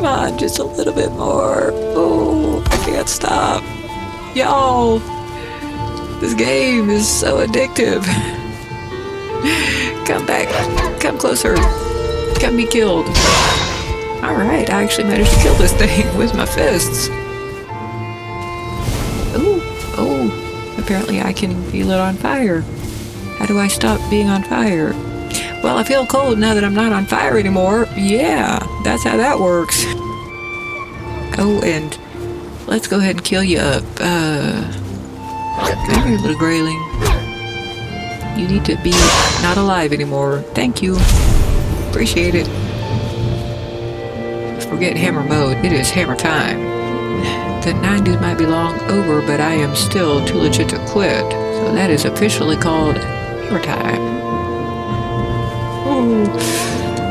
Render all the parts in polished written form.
Come on, just a little bit more. Oh, I can't stop. Y'all, this game is so addictive. Come back. Come closer. Come be killed. Alright, I actually managed to kill this thing with my fists. Oh, apparently I can feel it on fire. How do I stop being on fire? Well, I feel cold now that I'm not on fire anymore. Yeah, that's how that works. Oh, and let's go ahead and kill you up. Come here, little grayling. You need to be not alive anymore. Thank you. Appreciate it. Forget hammer mode. It is hammer time. The 90s might be long over, but I am still too legit to quit. So that is officially called hammer time. Ooh,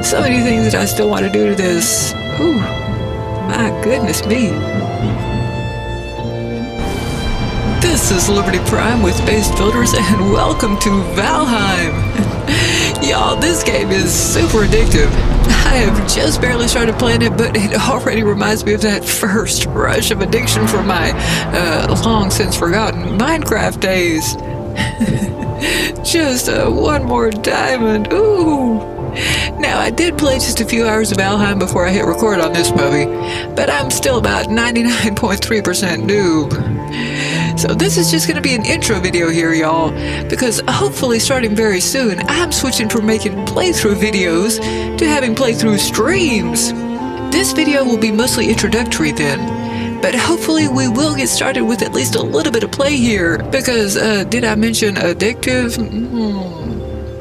so many things that I still want to do to this. Ooh, my goodness me. This is Liberty Prime with Base Builders, and welcome to Valheim. Y'all, this game is super addictive. I have just barely started playing it, but it already reminds me of that first rush of addiction from my long since forgotten Minecraft days. Just one more diamond. Ooh. Now, I did play just a few hours of Valheim before I hit record on this movie, but I'm still about 99.3% noob. So this is just going to be an intro video here, y'all, because hopefully starting very soon, I'm switching from making playthrough videos to having playthrough streams. This video will be mostly introductory then, but hopefully we will get started with at least a little bit of play here, because did I mention addictive?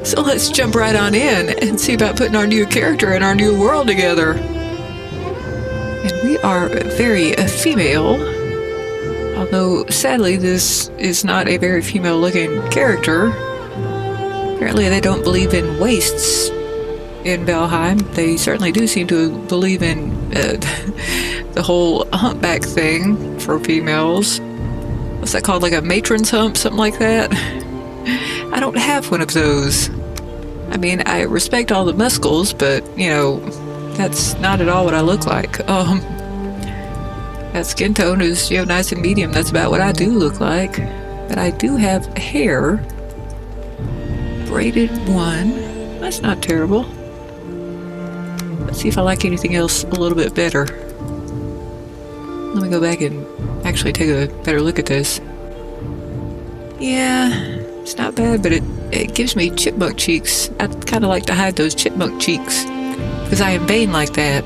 So let's jump right on in and see about putting our new character in our new world together. And we are very female. Although, sadly, this is not a very female-looking character. Apparently, they don't believe in wastes in Valheim. They certainly do seem to believe in the whole humpback thing for females. What's that called? Like a matron's hump? Something like that? I don't have one of those. I mean, I respect all the muscles, but, you know, that's not at all what I look like. That skin tone is, you know, nice and medium. That's about what I do look like. But I do have hair. Braided one. That's not terrible. Let's see if I like anything else a little bit better. Let me go back and actually take a better look at this. Yeah, it's not bad, but it gives me chipmunk cheeks. I'd kind of like to hide those chipmunk cheeks, because I am vain like that.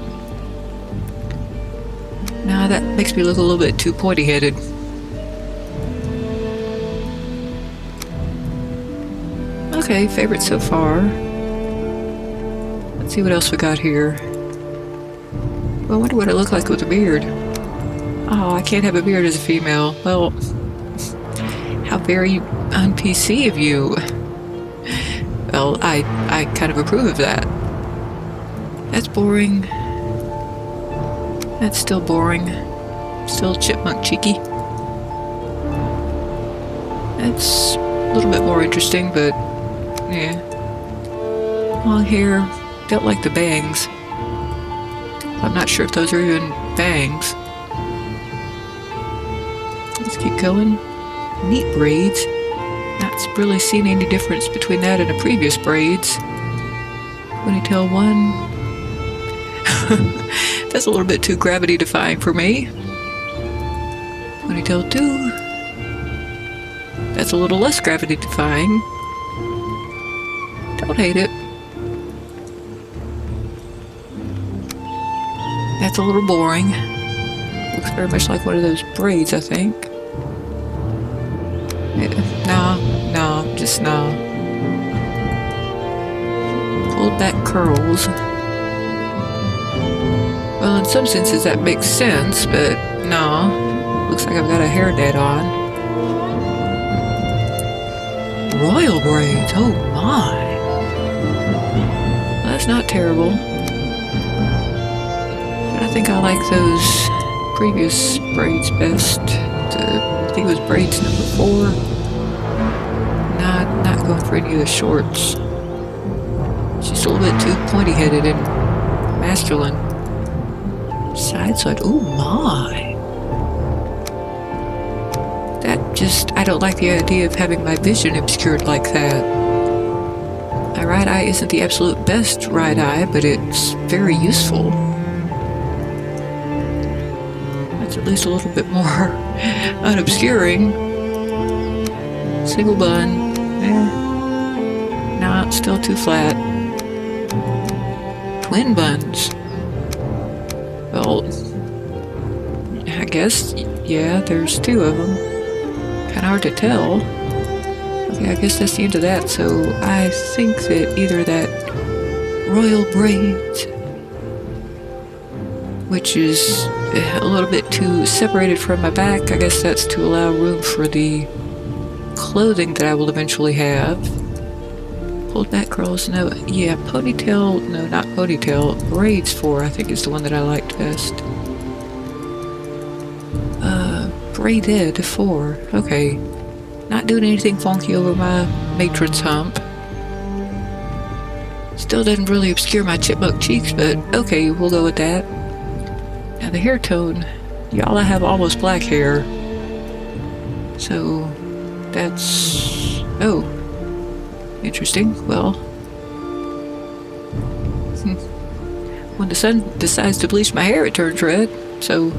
Now that makes me look a little bit too pointy-headed. Okay, favorite so far. Let's see what else we got here. Well, I wonder what I look like with a beard. Oh, I can't have a beard as a female. Well, how very un-PC of you. Well, I kind of approve of that. That's boring. That's still boring. Still chipmunk cheeky. That's a little bit more interesting, but yeah. Long hair. Don't like the bangs. I'm not sure if those are even bangs. Let's keep going. Neat braids. Not really seen any difference between that and the previous braids. Ponytail 1. That's a little bit too gravity defying for me. Ponytail 2. That's a little less gravity defying. Don't hate it. That's a little boring. Looks very much like one of those braids, I think. No, just no. Pulled back curls. Well, in some senses that makes sense, but no. Looks like I've got a hairnet on. Royal braids, oh my. Well, that's not terrible. But I think I like those previous braids best. I think it was braids number 4. Not going for any of the shorts. It's just a little bit too pointy-headed and masculine. Side. Oh my. I don't like the idea of having my vision obscured like that. My right eye isn't the absolute best right eye, but it's very useful. That's at least a little bit more unobscuring. Single bun. Nah, still too flat. Twin buns. Well, I guess, yeah, there's two of them. Kinda hard to tell. Okay, I guess that's the end of that, so I think that either that royal braids, which is a little bit too separated from my back, I guess that's to allow room for the clothing that I will eventually have. Pulled back curls, no, yeah, ponytail, no, not ponytail, braids 4, I think is the one that I liked best. Braided 4, okay. Not doing anything funky over my matron's hump. Still doesn't really obscure my chipmunk cheeks, but okay, we'll go with that. Now the hair tone, y'all, I have almost black hair. So, that's... oh. Interesting. Well, when the sun decides to bleach my hair, it turns red. So,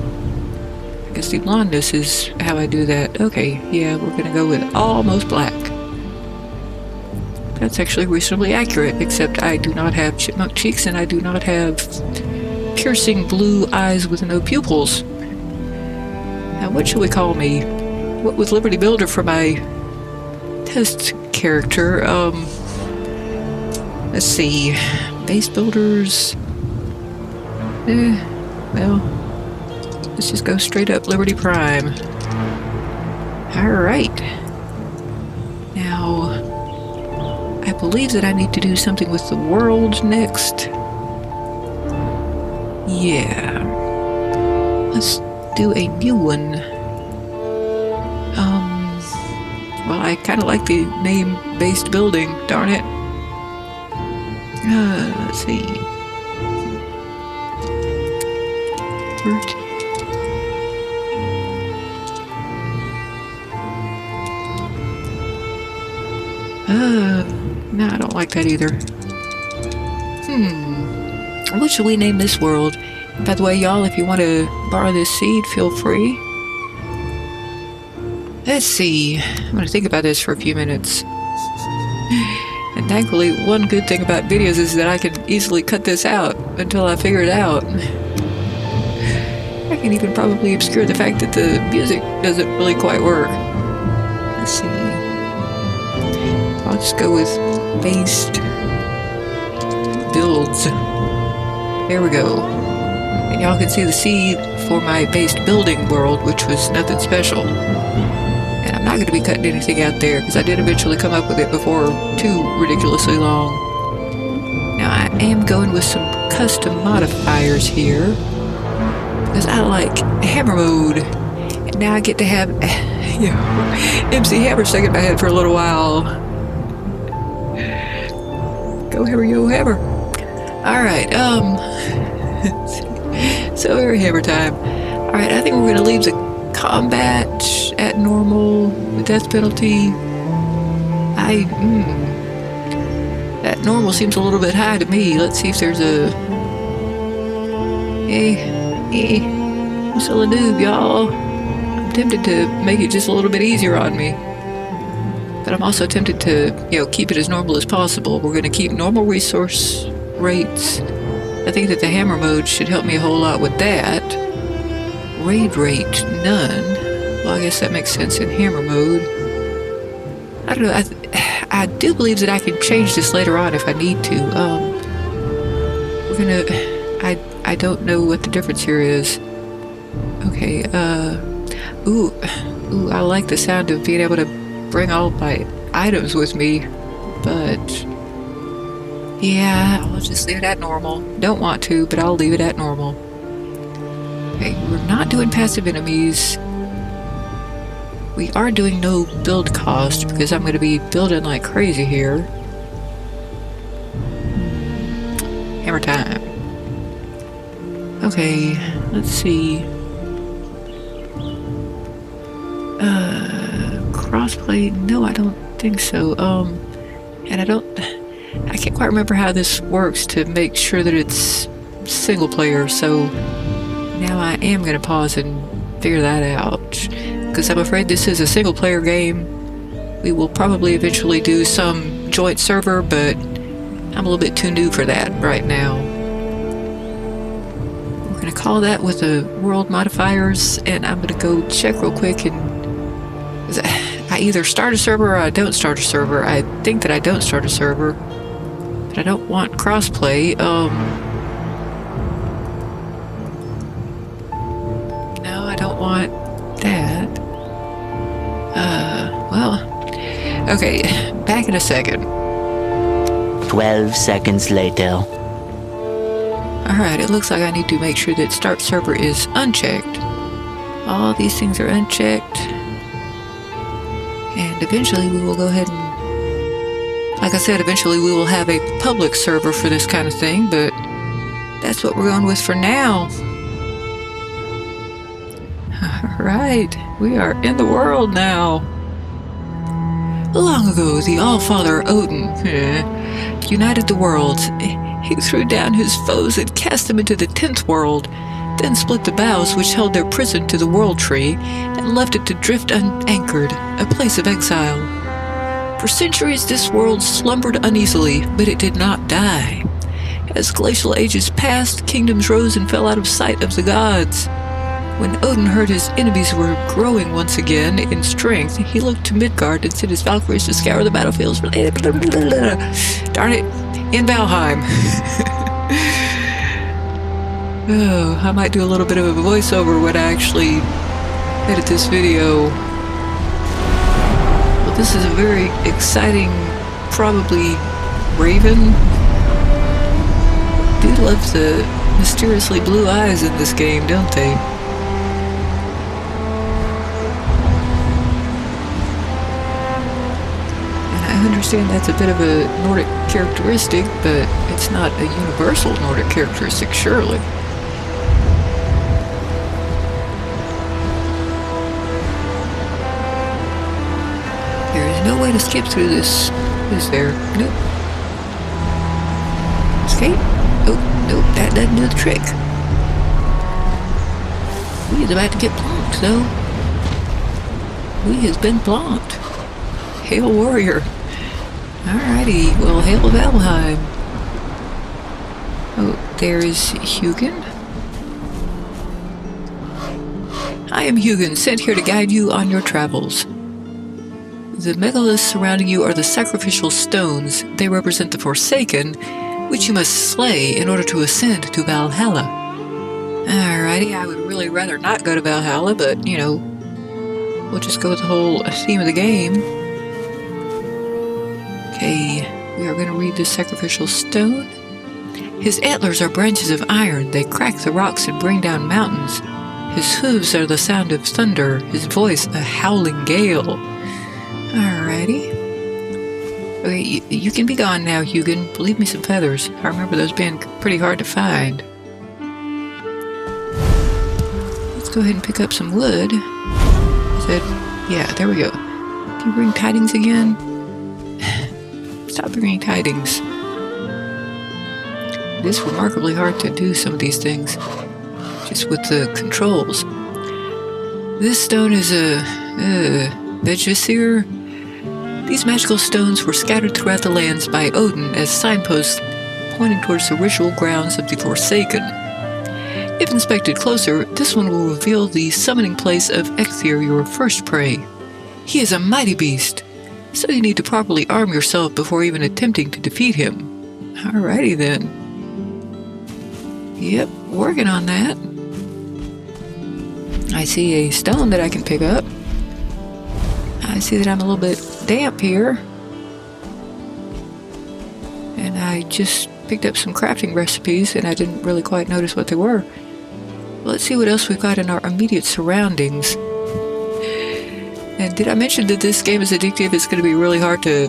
I guess the blondness is how I do that. Okay, yeah, we're gonna go with almost black. That's actually reasonably accurate, except I do not have chipmunk cheeks and I do not have piercing blue eyes with no pupils. Now, what should we call me? What with Liberty Builder for my test character? Let's see. Base builders. Well, let's just go straight up Liberty Prime. Alright. Now, I believe that I need to do something with the world next. Yeah. Let's do a new one. Well, I kind of like the name Based Building, darn it. Let's see. No, I don't like that either. What should we name this world? By the way, y'all, if you want to borrow this seed, feel free. Let's see. I'm going to think about this for a few minutes. And thankfully, one good thing about videos is that I can easily cut this out until I figure it out. I can even probably obscure the fact that the music doesn't really quite work. Let's see. I'll just go with based builds. There we go. And y'all can see the seed for my based building world, which was nothing special. And I'm not going to be cutting anything out there, because I did eventually come up with it before too ridiculously long. Now I am going with some custom modifiers here, because I like hammer mode. And now I get to have, you know, MC Hammer stuck in my head for a little while. Go hammer, yo hammer. Alright, so very hammer time. Alright, I think we're going to leave the combat at normal, the death penalty. That normal seems a little bit high to me. Let's see if there's a... I'm still a noob, y'all. I'm tempted to make it just a little bit easier on me. But I'm also tempted to, you know, keep it as normal as possible. We're going to keep normal resource rates. I think that the hammer mode should help me a whole lot with that. Raid rate, none. Well, I guess that makes sense in hammer mode. I don't know, I do believe that I can change this later on if I need to. We're gonna... I don't know what the difference here is. Okay, Ooh, I like the sound of being able to bring all my items with me, but... yeah, I'll just leave it at normal. Don't want to, but I'll leave it at normal. Okay, we're not doing passive enemies. We are doing no build cost, because I'm going to be building like crazy here. Hammer time. Okay, let's see. Crossplay? No, I don't think so. And I can't quite remember how this works to make sure that it's single player, so now I am going to pause and figure that out, because I'm afraid this is a single player game. We will probably eventually do some joint server, but I'm a little bit too new for that right now. We're going to call that with the world modifiers, and I'm going to go check real quick, and I either start a server or I don't start a server. I think that I don't start a server, but I don't want crossplay. No, I don't want that. Well, okay, back in a second. 12 seconds later. Alright, it looks like I need to make sure that start server is unchecked. All these things are unchecked. And eventually we will go ahead and, like I said, eventually we will have a public server for this kind of thing, but that's what we're going with for now. Alright, we are in the world now. Long ago, the All-Father Odin united the worlds. He threw down his foes and cast them into the 10th world, then split the boughs which held their prison to the World Tree, and left it to drift unanchored, a place of exile. For centuries this world slumbered uneasily, but it did not die. As glacial ages passed, kingdoms rose and fell out of sight of the gods. When Odin heard his enemies were growing once again in strength, he looked to Midgard and sent his Valkyries to scour the battlefields. Darn it, in Valheim. Oh, I might do a little bit of a voiceover when I actually edit this video. Well, this is a very exciting, probably raven. Dude loves the mysteriously blue eyes in this game, don't they? I understand that's a bit of a Nordic characteristic, but it's not a universal Nordic characteristic, surely. There is no way to skip through this, is there? Nope. Escape? Oh, nope, that doesn't do the trick. We is about to get plonked, though. We has been plonked. Hail warrior. Alrighty, well, hail Valheim. Oh, there is Hugin. I am Hugin, sent here to guide you on your travels. The megaliths surrounding you are the sacrificial stones. They represent the Forsaken, which you must slay in order to ascend to Valhalla. Alrighty, I would really rather not go to Valhalla, but, you know, we'll just go with the whole theme of the game. Okay, we are going to read this sacrificial stone. His antlers are branches of iron. They crack the rocks and bring down mountains. His hooves are the sound of thunder. His voice a howling gale. Alrighty. Okay, you can be gone now, Hugin. Leave me some feathers. I remember those being pretty hard to find. Let's go ahead and pick up some wood. Yeah, there we go. Can you bring tidings again? Stop bringing tidings. It is remarkably hard to do some of these things, just with the controls. This stone is a Vegisir. These magical stones were scattered throughout the lands by Odin as signposts pointing towards the ritual grounds of the Forsaken. If inspected closer, this one will reveal the summoning place of Ecthir, your first prey. He is a mighty beast, so you need to properly arm yourself before even attempting to defeat him. Alrighty then. Yep, working on that. I see a stone that I can pick up. I see that I'm a little bit damp here. And I just picked up some crafting recipes and I didn't really quite notice what they were. Let's see what else we've got in our immediate surroundings. And did I mention that this game is addictive? It's going to be really hard to,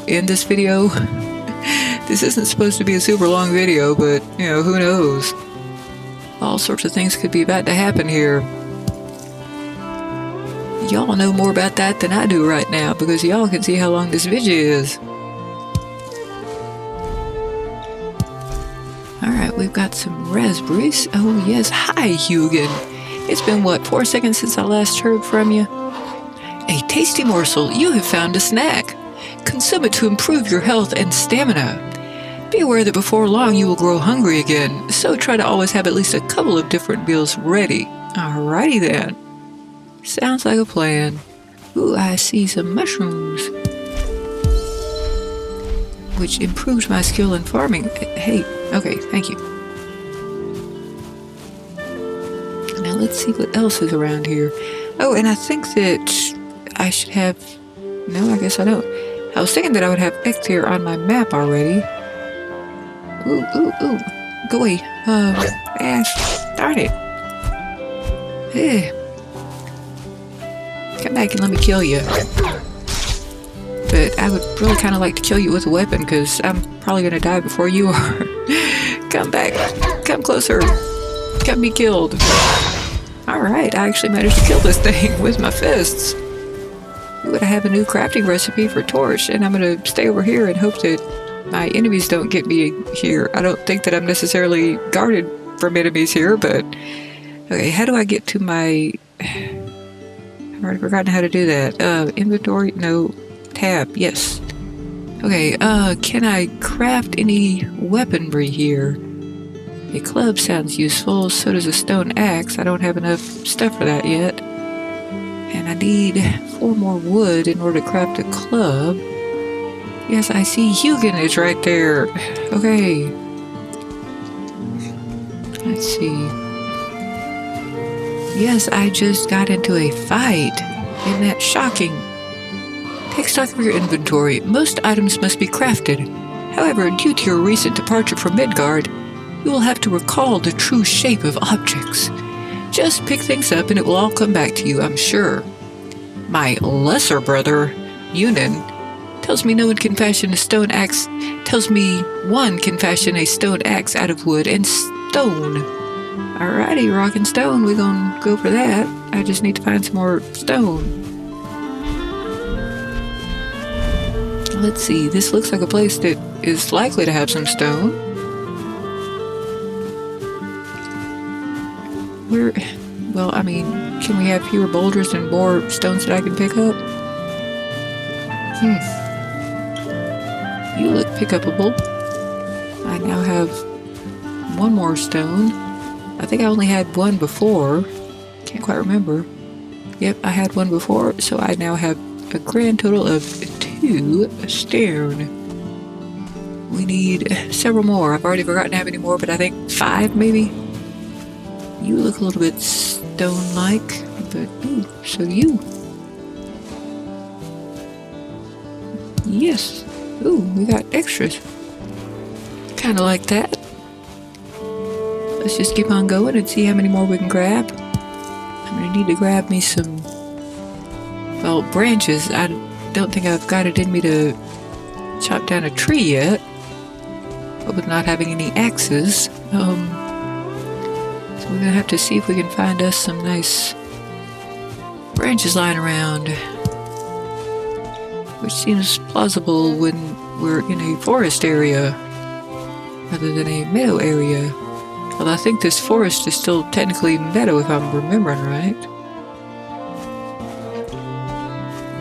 end this video. This isn't supposed to be a super long video, but, who knows. All sorts of things could be about to happen here. Y'all know more about that than I do right now because y'all can see how long this video is. Alright, we've got some raspberries. Oh yes, hi Hugin. It's been what, 4 seconds since I last heard from you? A tasty morsel, you have found a snack. Consume it to improve your health and stamina. Be aware that before long you will grow hungry again, so try to always have at least a couple of different meals ready. Alrighty then. Sounds like a plan. Ooh, I see some mushrooms. Which improves my skill in farming. Hey, okay, thank you. Now let's see what else is around here. Oh, and I think that I should have... No, I guess I don't. I was thinking that I would have Ectir on my map already. Ooh. Go away. Ash. Darn it. Eh. Come back and let me kill you. But I would really kind of like to kill you with a weapon because I'm probably going to die before you are. Come back. Come closer. Come be killed. Alright, I actually managed to kill this thing with my fists. Ooh, I have a new crafting recipe for torch, and I'm going to stay over here and hope that my enemies don't get me here. I don't think that I'm necessarily guarded from enemies here, but... Okay, how do I get to my... I've already forgotten how to do that. Inventory? No. Tab. Yes. Okay, can I craft any weaponry here? A club sounds useful, so does a stone axe. I don't have enough stuff for that yet. And I need 4 more wood in order to craft a club. Yes, I see Hugin is right there. Okay. Let's see. Yes, I just got into a fight. Isn't that shocking? Take stock of your inventory. Most items must be crafted. However, due to your recent departure from Midgard, you will have to recall the true shape of objects. Just pick things up and it will all come back to you, I'm sure. My lesser brother, Yunin, tells me one can fashion a stone axe out of wood and stone. Alrighty, rock and stone, we're gonna go for that. I just need to find some more stone. Let's see, this looks like a place that is likely to have some stone. Well, I mean, can we have fewer boulders and more stones that I can pick up? You look pick-upable. I now have 1 more stone. I think I only had 1 before. Can't quite remember. Yep, I had 1 before, so I now have a grand total of 2 stone. We need several more. I've already forgotten how many more, but I think 5 maybe? You look a little bit stone-like, but ooh, so do you. Yes. Ooh, we got extras. Kinda like that. Let's just keep on going and see how many more we can grab. I'm gonna need to grab me some, well, branches. I don't think I've got it in me to chop down a tree yet. But with not having any axes, so we're gonna have to see if we can find us some nice branches lying around. Which seems plausible when we're in a forest area rather than a meadow area. Although I think this forest is still technically meadow if I'm remembering right.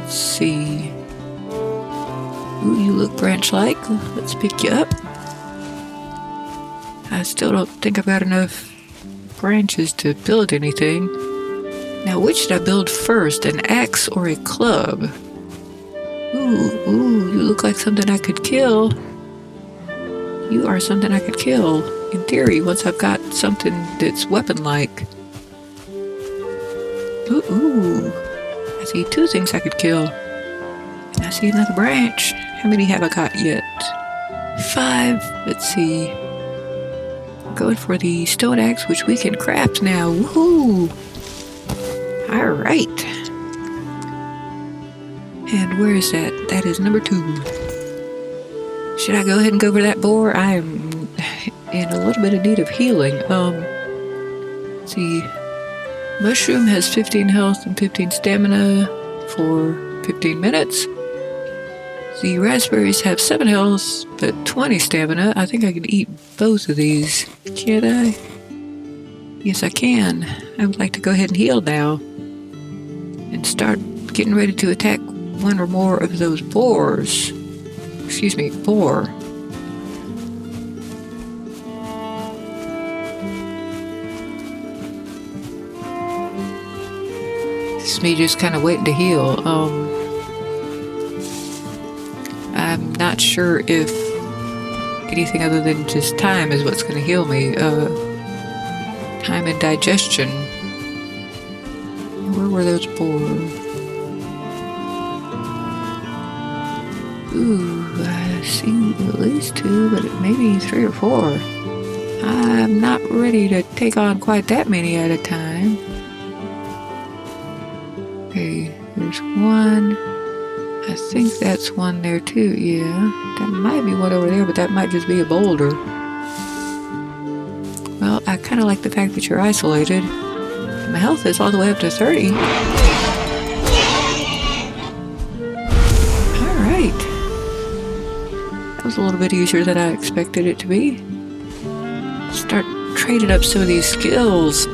Let's see. Ooh, you look branch-like. Let's pick you up. I still don't think I've got enough branches to build anything. Now, which should I build first, an axe or a club? Ooh, you look like something I could kill. You are something I could kill, in theory, once I've got something that's weapon-like. Ooh, I see 2 things I could kill. And I see another branch. How many have I got yet? 5. Let's see. Going for the stone axe, which we can craft now. Woohoo! Alright. And where is that? That is number 2. Should I go ahead and go for that boar? I am in a little bit of need of healing. Let's see. Mushroom has 15 health and 15 stamina for 15 minutes. The raspberries have 7 health but 20 stamina. I think I can eat both of these. Can't I? Yes, I can. I would like to go ahead and heal now. And start getting ready to attack one or more of those boars. Excuse me, boar. This is me just kind of waiting to heal. I'm not sure if anything other than just time is what's going to heal me. Time and digestion. Where were those boars? Ooh, I see at least 2, but maybe 3 or 4. I'm not ready to take on quite that many at a time. Okay, there's 1. I think that's 1 there too, yeah. That might be 1 over there, but that might just be a boulder. Well, I kind of like the fact that you're isolated. My health is all the way up to 30. Alright. That was a little bit easier than I expected it to be. Start trading up some of these skills.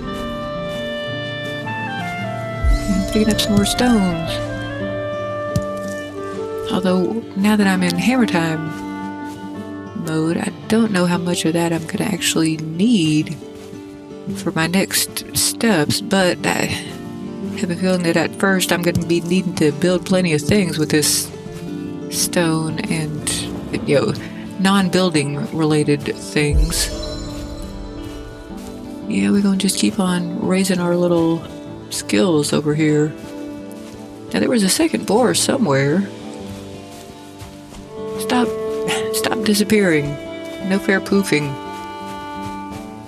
And picking up some more stones. Although, now that I'm in hammer time mode, I don't know how much of that I'm going to actually need for my next steps, but I have a feeling that at first I'm going to be needing to build plenty of things with this stone and, you know, non-building related things. Yeah, we're going to just keep on raising our little skills over here. Now, there was a second boar somewhere. Stop disappearing. No fair poofing.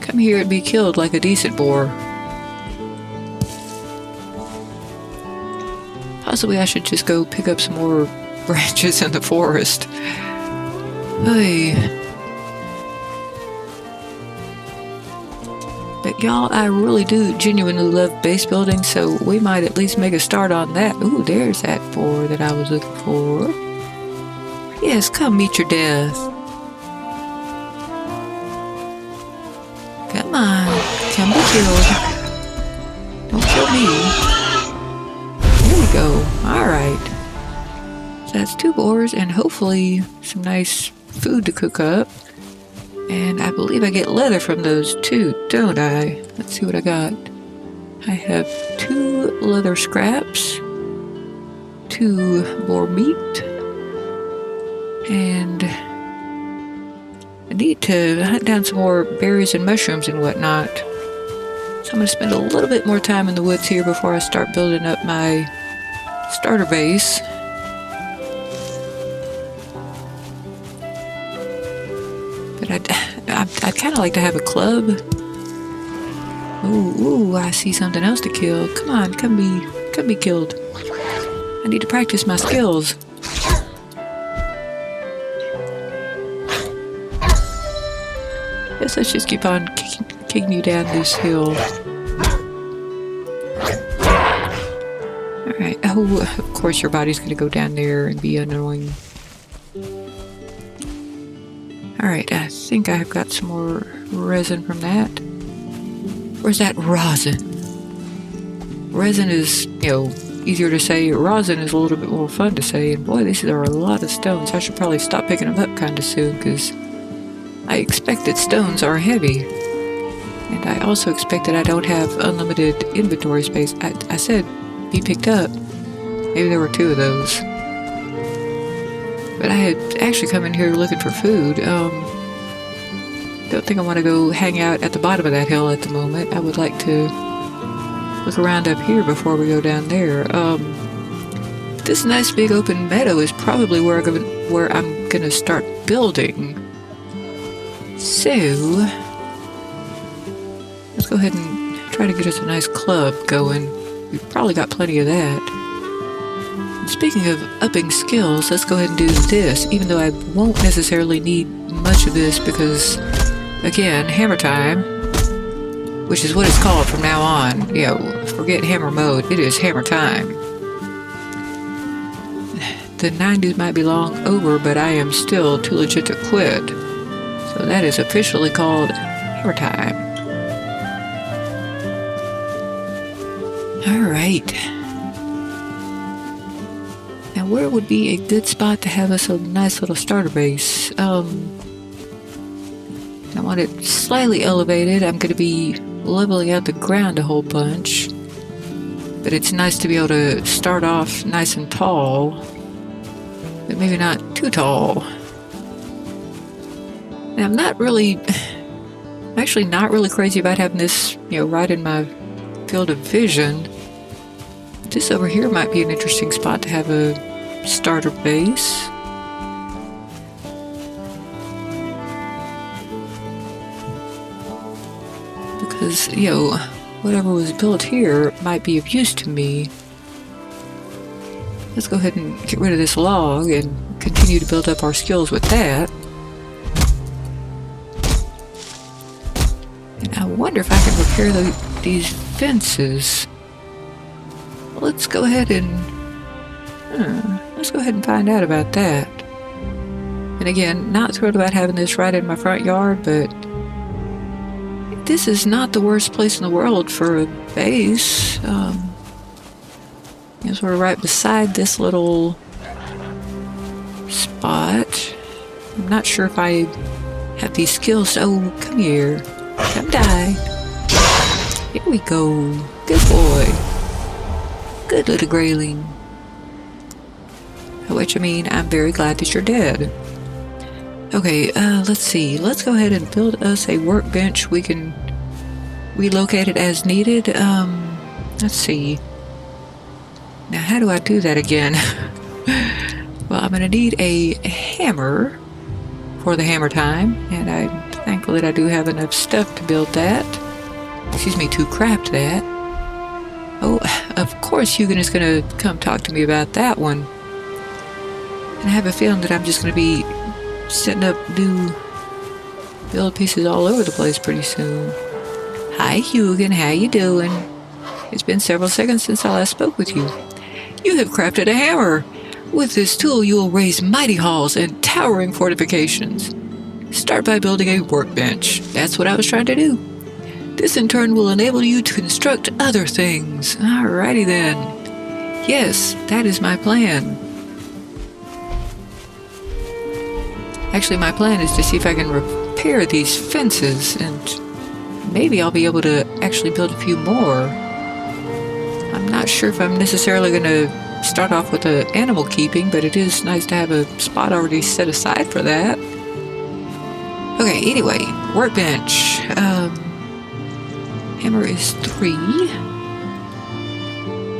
Come here and be killed like a decent boar. Possibly I should just go pick up some more branches in the forest. Hey. But y'all, I really do genuinely love base building, so we might at least make a start on that. Ooh, there's that boar that I was looking for. Yes, come meet your death. Come on, come be killed. Don't kill me. There we go. Alright. So that's 2 boars and hopefully some nice food to cook up. And I believe I get leather from those too, don't I? Let's see what I got. I have 2 leather scraps, 2 boar meat, and I need to hunt down some more berries and mushrooms and whatnot. So I'm going to spend a little bit more time in the woods here before I start building up my starter base. But I'd kind of like to have a club. Ooh, I see something else to kill. Come on, come be killed. I need to practice my skills. Guess let's just keep on kicking you down this hill. Alright, oh, of course your body's gonna go down there and be annoying. Alright, I think I've got some more resin from that. Where's that rosin? Resin is, you know, easier to say. Rosin is a little bit more fun to say. And boy, these are a lot of stones. I should probably stop picking them up kind of soon, because I expect that stones are heavy. And I also expect that I don't have unlimited inventory space. I said be picked up. Maybe there were 2 of those. But I had actually come in here looking for food. Don't think I want to go hang out at the bottom of that hill at the moment. I would like to look around up here before we go down there. This nice big open meadow is probably where I'm gonna start building. So let's go ahead and try to get us a nice club going. We've probably got plenty of that. And speaking of upping skills, let's go ahead and do this, even though I won't necessarily need much of this because, again, hammer time. which is what it's called from now on. You know, forget hammer mode. It is hammer time. The 90s might be long over, but I am still too legit to quit. So that is officially called hammer time. Alright. Now where would be a good spot to have us a nice little starter base? I want it slightly elevated. I'm going to be leveling out the ground a whole bunch. But it's nice to be able to start off nice and tall. But maybe not too tall. And I'm actually not really crazy about having this, you know, right in my field of vision. This over here might be an interesting spot to have a starter base. Because, you know, whatever was built here might be of use to me. Let's go ahead and get rid of this log and continue to build up our skills with that. And I wonder if I can repair these fences. Let's go ahead and find out about that. And again, not thrilled about having this right in my front yard, but this is not the worst place in the world for a base. You know, sort of right beside this little spot. I'm not sure if I have these skills. Oh, come here. Come die. Here we go. Good boy. Good little grayling. Which, I mean, I'm very glad that you're dead. Okay, let's see. Let's go ahead and build us a workbench. We can relocate it as needed. Let's see. Now, how do I do that again? Well, I'm going to need a hammer for the hammer time, and I'm thankful that I do have enough stuff to build that. Excuse me, to craft that. Oh, of course Hugin is going to come talk to me about that one. And I have a feeling that I'm just going to be setting up new build pieces all over the place pretty soon. Hi Hugin, how you doing? It's been several seconds since I last spoke with you. You have crafted a hammer. With this tool you will raise mighty halls and towering fortifications. Start by building a workbench. That's what I was trying to do. This in turn will enable you to construct other things. Alrighty then. Yes, that is my plan. Actually, my plan is to see if I can repair these fences, and maybe I'll be able to actually build a few more. I'm not sure if I'm necessarily going to start off with the animal keeping, but it is nice to have a spot already set aside for that. Okay, anyway, workbench. Hammer is 3.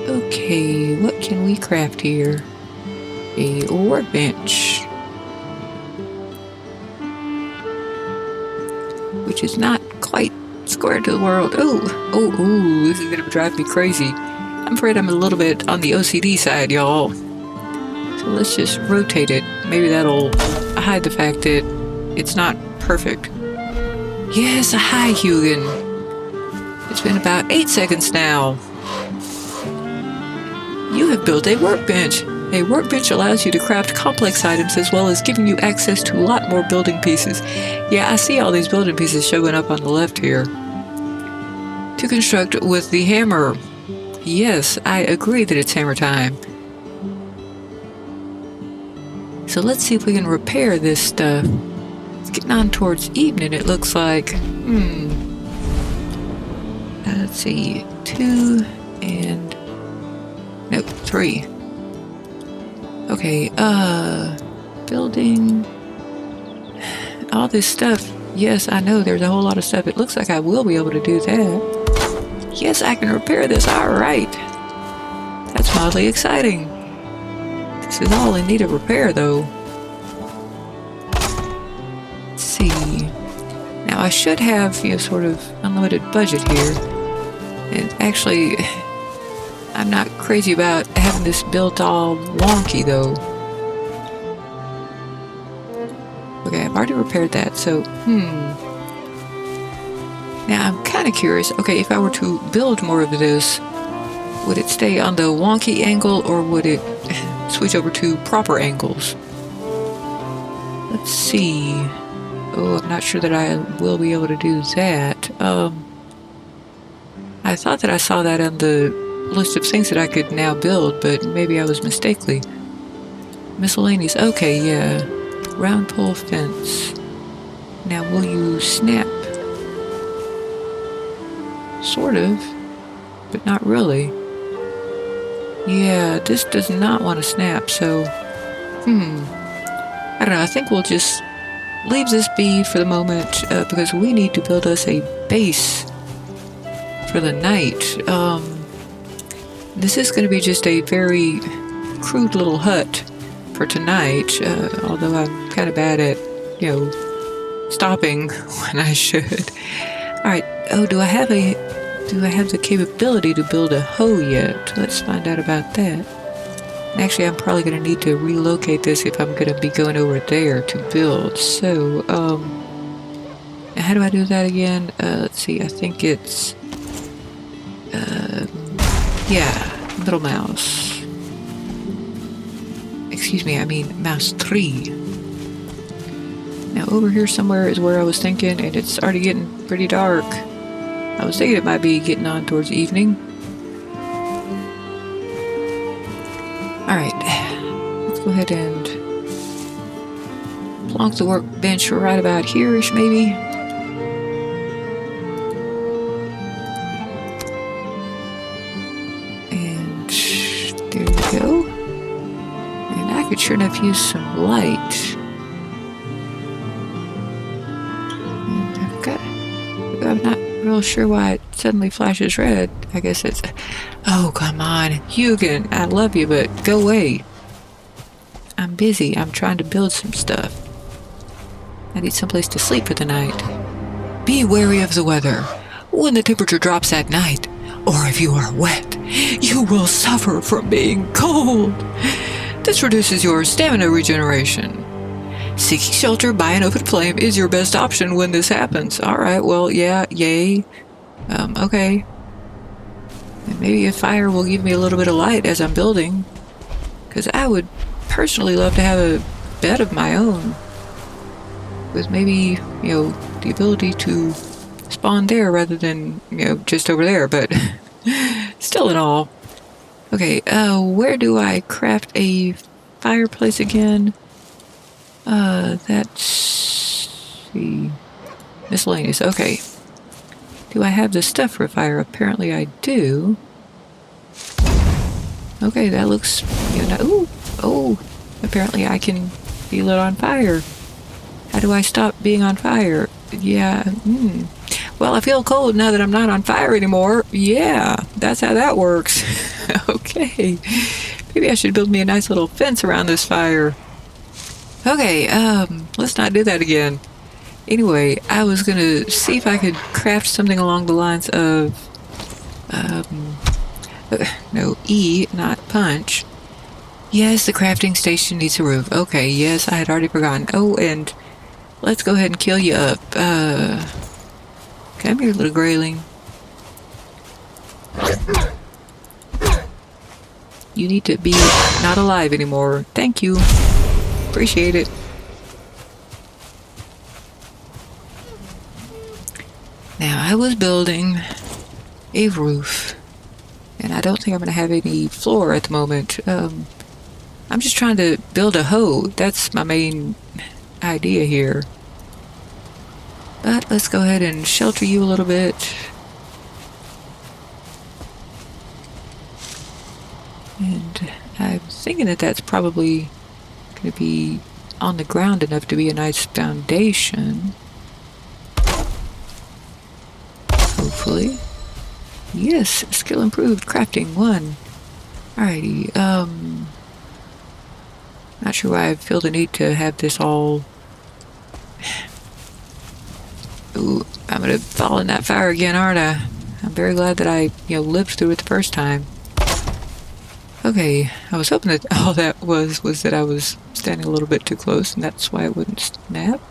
Okay, what can we craft here? A workbench. Which is not quite square to the world. Oh, this is gonna drive me crazy. I'm afraid I'm a little bit on the OCD side, y'all. So let's just rotate it. Maybe that'll hide the fact that it's not perfect. Yes, hi, Hugin. It's been about 8 seconds now. You have built a workbench. A workbench allows you to craft complex items as well as giving you access to a lot more building pieces. Yeah, I see all these building pieces showing up on the left here. To construct with the hammer. Yes, I agree that it's hammer time. So let's see if we can repair this stuff. It's getting on towards evening, it looks like. Let's see. 2 and... Nope, 3. Okay, building... all this stuff. Yes, I know there's a whole lot of stuff. It looks like I will be able to do that. Yes, I can repair this. Alright. That's mildly exciting. This is all in need of repair, though. Let's see. Now, I should have, you know, sort of unlimited budget here. And actually, I'm not crazy about having this built all wonky, though. Okay, I've already repaired that, so, Now, I'm kind of curious. Okay, if I were to build more of this, would it stay on the wonky angle or would it switch over to proper angles? Let's see. Oh, I'm not sure that I will be able to do that. I thought that I saw that on the list of things that I could now build, but maybe I was mistakenly. Miscellaneous. Okay, yeah. Round pole fence. Now, will you snap? Sort of, but not really. Yeah, this does not want to snap, so... I don't know, I think we'll just leave this be for the moment, because we need to build us a base for the night. This is going to be just a very crude little hut for tonight, although I'm kind of bad at, stopping when I should. Alright, oh, do I have the capability to build a hoe yet? Let's find out about that. Actually, I'm probably going to need to relocate this if I'm going to be going over there to build. So, how do I do that again? Let's see, I think it's, yeah, middle mouse. Excuse me, I mean mouse 3. Now, over here somewhere is where I was thinking, and it's already getting pretty dark. I was thinking it might be getting on towards evening. Alright, let's go ahead and plonk the workbench right about here-ish, maybe. And there we go. And I could sure enough use some light. And I'm not real sure why it suddenly flashes red. I guess it's... Oh, come on. Hugin, I love you, but go away. I'm busy. I'm trying to build some stuff. I need someplace to sleep for the night. Be wary of the weather. When the temperature drops at night, or if you are wet, you will suffer from being cold. This reduces your stamina regeneration. Seeking shelter by an open flame is your best option when this happens. Alright, well, yeah, yay. Okay. And maybe a fire will give me a little bit of light as I'm building. Because I would personally love to have a bed of my own. With maybe, the ability to spawn there rather than, just over there. But still in all. Okay, where do I craft a fireplace again? That's... see... miscellaneous, okay. Do I have the stuff for a fire? Apparently I do. Okay, that looks... ooh! Oh! Apparently I can be lit on fire. How do I stop being on fire? Yeah, Well, I feel cold now that I'm not on fire anymore. Yeah, that's how that works. Okay. Maybe I should build me a nice little fence around this fire. Okay, let's not do that again. Anyway, I was gonna see if I could craft something along the lines of, no, E, not punch. Yes, the crafting station needs a roof. Okay, yes, I had already forgotten. Oh, and let's go ahead and kill you up. Come here, little grayling. You need to be not alive anymore. Thank you. Appreciate it. Now, I was building a roof, and I don't think I'm going to have any floor at the moment. I'm just trying to build a hoe. That's my main idea here. But let's go ahead and shelter you a little bit. And I'm thinking that that's probably going to be on the ground enough to be a nice foundation. Hopefully. Yes, skill improved, crafting 1. Alrighty, not sure why I feel the need to have this all... Ooh, I'm gonna fall in that fire again, aren't I? I'm very glad that I, lived through it the first time. Okay, I was hoping that all that was that I was standing a little bit too close, and that's why it wouldn't snap.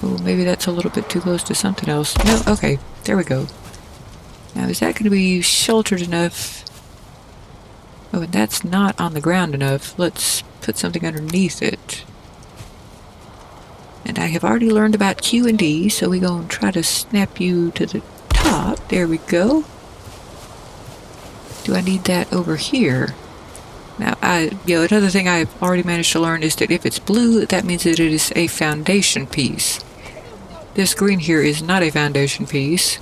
Oh, maybe that's a little bit too close to something else. No, okay, there we go. Now, is that going to be sheltered enough? Oh, and that's not on the ground enough. Let's put something underneath it. And I have already learned about Q and D, so we're going to try to snap you to the top. There we go. Do I need that over here? Now, another thing I've already managed to learn is that if it's blue, that means that it is a foundation piece. This green here is not a foundation piece,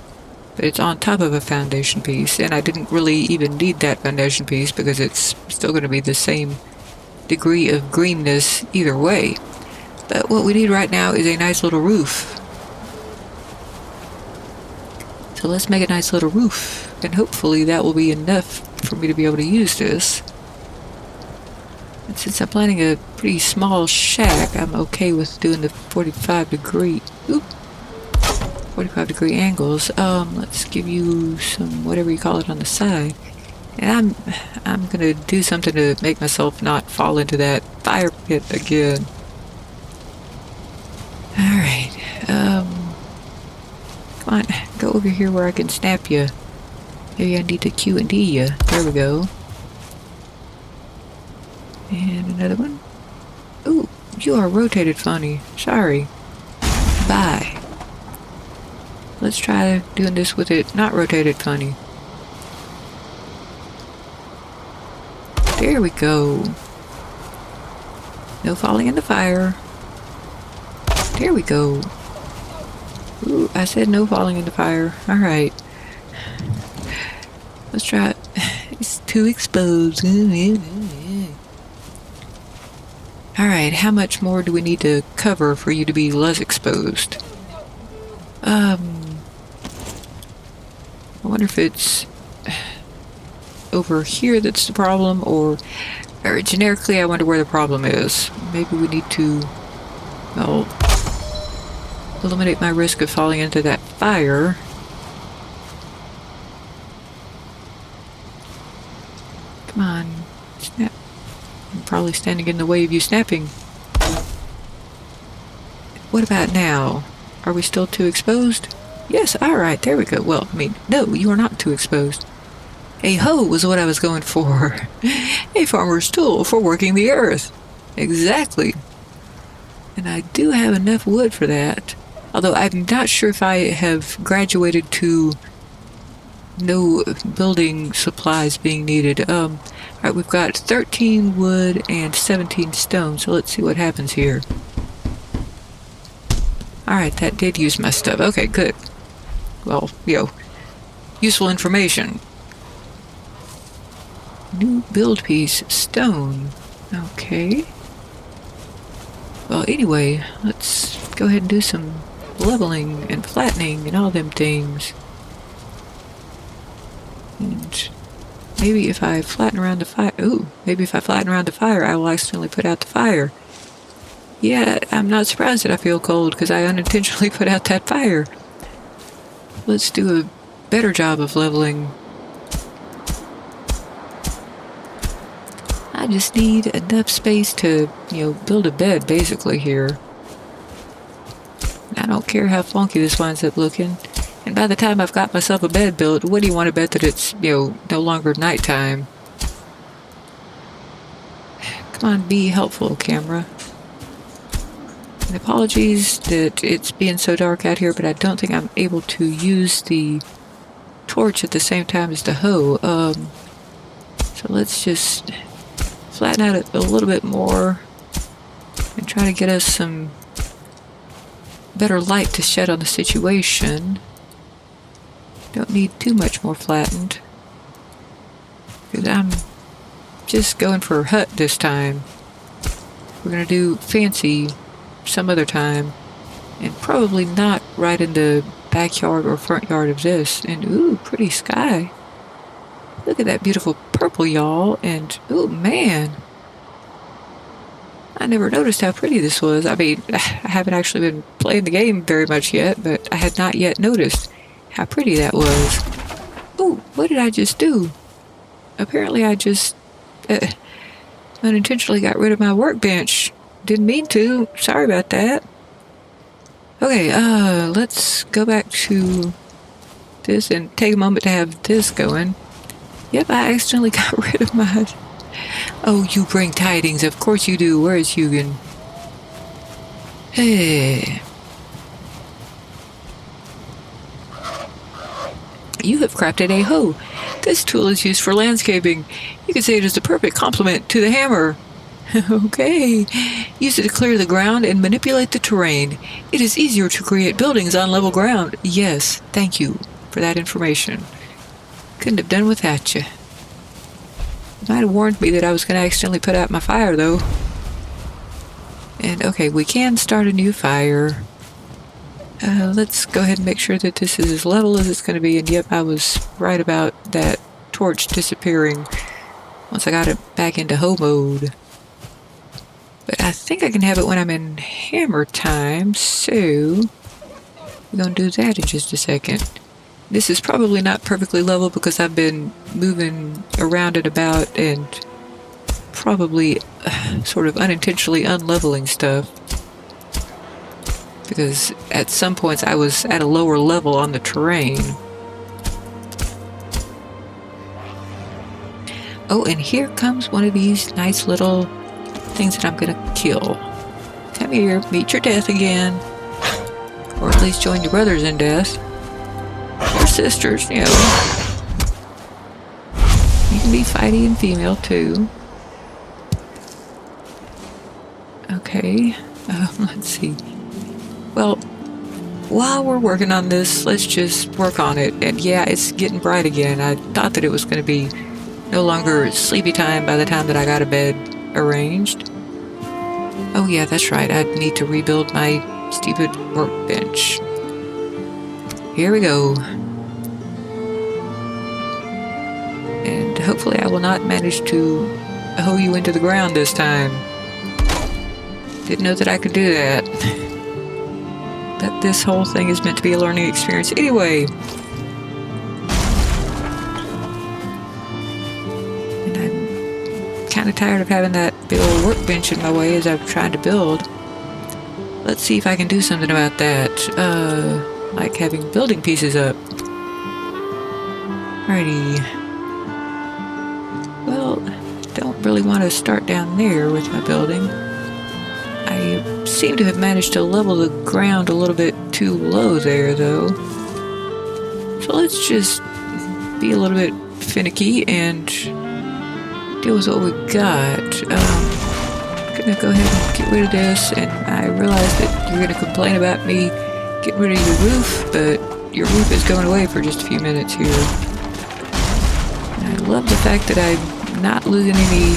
but it's on top of a foundation piece, and I didn't really even need that foundation piece because it's still going to be the same degree of greenness either way. But what we need right now is a nice little roof. So let's make a nice little roof, and hopefully that will be enough for me to be able to use this. And since I'm planning a pretty small shack, I'm okay with doing the 45 degree angles. Let's give you some whatever you call it on the side. And I'm gonna do something to make myself not fall into that fire pit again. Alright, come on, go over here where I can snap you. Maybe I need to Q and D you. There we go. And another one. Ooh, you are rotated funny. Sorry. Bye. Let's try doing this with it not rotated funny. There we go. No falling in the fire. There we go. Ooh, I said no falling in the fire. Alright. Let's try it. It's too exposed. Alright, how much more do we need to cover for you to be less exposed? I wonder if it's over here that's the problem, or generically I wonder where the problem is. Maybe we need to, well, eliminate my risk of falling into that fire. Come on, snap. I'm probably standing in the way of you snapping. What about now? Are we still too exposed? Yes, alright, there we go. Well, I mean, no, you are not too exposed. A hoe was what I was going for. A farmer's tool for working the earth. Exactly. And I do have enough wood for that. Although I'm not sure if I have graduated to no building supplies being needed. Alright, we've got 13 wood and 17 stone, so let's see what happens here. Alright, that did use my stuff. Okay, good. Well, useful information. New build piece, stone. Okay. Well, anyway, let's go ahead and do some leveling and flattening and all them things. And maybe if I flatten around the fire... Ooh, maybe if I flatten around the fire, I will accidentally put out the fire. Yeah, I'm not surprised that I feel cold, because I unintentionally put out that fire. Let's do a better job of leveling. I just need enough space to, build a bed, basically, here. I don't care how funky this winds up looking. And by the time I've got myself a bed built, what do you want to bet that it's, no longer nighttime? Come on, be helpful, camera. And apologies that it's being so dark out here, but I don't think I'm able to use the torch at the same time as the hoe. So let's just flatten out a little bit more and try to get us some better light to shed on the situation. Don't need too much more flattened, because I'm just going for a hut this time. We're gonna do fancy some other time, and probably not right in the backyard or front yard of this. And ooh, pretty sky. Look at that beautiful purple, y'all. And ooh, man, I never noticed how pretty this was. I mean, I haven't actually been playing the game very much yet, but I had not yet noticed how pretty that was. Ooh, what did I just do? Apparently I just unintentionally got rid of my workbench. Didn't mean to. Sorry about that. Okay, let's go back to this and take a moment to have this going. Yep, I accidentally got rid of my... Oh, you bring tidings. Of course you do. Where is Hugin? Hey. You have crafted a hoe. This tool is used for landscaping. You could say it is the perfect complement to the hammer. Okay. Use it to clear the ground and manipulate the terrain. It is easier to create buildings on level ground. Yes, thank you for that information. Couldn't have done without you. You might have warned me that I was going to accidentally put out my fire, though. And, okay, we can start a new fire. Let's go ahead and make sure that this is as level as it's going to be. And, yep, I was right about that torch disappearing once I got it back into hoe mode. But I think I can have it when I'm in hammer time, so we're going to do that in just a second. This is probably not perfectly level because I've been moving around and about and probably sort of unintentionally unleveling stuff. Because at some points I was at a lower level on the terrain. Oh, and here comes one of these nice little things that I'm gonna kill. Come here, meet your death again. Or at least join your brothers in death. Or sisters, you know. You can be fighty and female too. Okay, let's see. Well, while we're working on this, let's just work on it. And yeah, it's getting bright again. I thought that it was going to be no longer sleepy time by the time that I got a bed arranged. Oh yeah, that's right. I need to rebuild my stupid workbench. Here we go. And hopefully I will not manage to hoe you into the ground this time. Didn't know that I could do that. But this whole thing is meant to be a learning experience anyway. And I'm kind of tired of having that big old workbench in my way as I've tried to build. Let's see if I can do something about that. Like having building pieces up. Alrighty. Well, don't really want to start down there with my building. I seem to have managed to level the ground a little bit too low there, though. So let's just be a little bit finicky and deal with what we got. I'm gonna go ahead and get rid of this, and I realize that you're gonna complain about me getting rid of your roof, but your roof is going away for just a few minutes here. And I love the fact that I'm not losing any